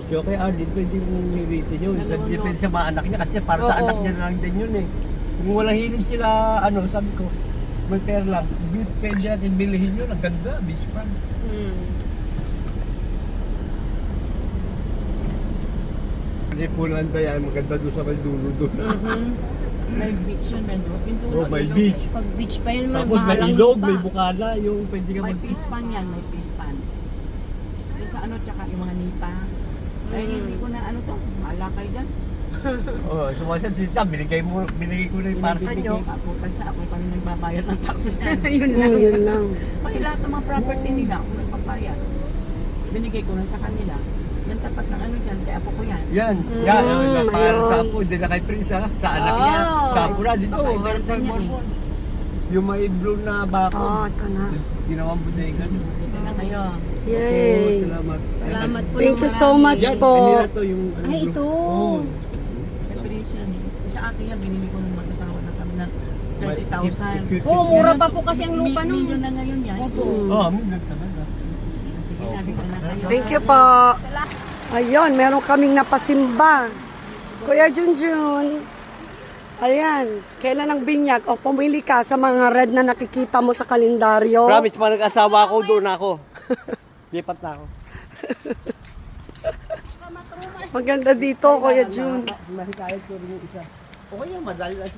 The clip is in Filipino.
So kay Arlene, pwede mong hiritin yun. Depende sa mga anak niya kasi para sa anak niya lang din yun eh. Kung walang hilig sila, sabi ko, may pera lang. Pwede natin bilihin yun. Ang ganda, Bispan. Hindi po lang ba yan, maganda doon sa may dulo doon. May beach yun, medyo. Oh, may beach. Pag beach pa yun, Tapos may ilog, may bukala, yung pwede ka May mag... fish pan yan, may fish pan. Yung sa tsaka yung mga nipa. Kaya hindi ko na mahala kayo dyan. Oh, sumasan sita, binigay ko na yung para sa inyo. Pag sa ako pa rin nagbabayad ng taxes na. Yun lang. Yun lang. Pag lahat ng mga property nila, ako nagpapayad. Binigay ko na sa kanila. Yan tapat ng dyan, kaya apo ko yan. Yan, para sa apo, hindi na kay Prince ha, sa anak niya. Sa apo na, dito, harap ng bonbon. Yung may blue na bako. Ito na. Ginawang bodega. Dito na kayo. Yay! Salamat. Salamat po. Thank you so much Yan, po. kanina to yung... Ay, ito. Oh. Preparation eh. Sa akin yan, binili ko ng mag-asawa na kami ng 30,000. Oo, mura pa po kasi ang lupa nun. Million na ngayon yan. Opo. Oh, million talaga. Sige na, dito na kayo. Thank you po. Ayun, meron kaming napasimba. Kuya Junjun. Ayan, kailan ang binyag? O pumili ka sa mga red na nakikita mo sa kalendaryo. Promise, pa nag-asawa ako, doon ako. Lipat na ako. Maganda dito, Kuya Jun. Mahikayat ko rin yung isa. Okay yan, madali lang.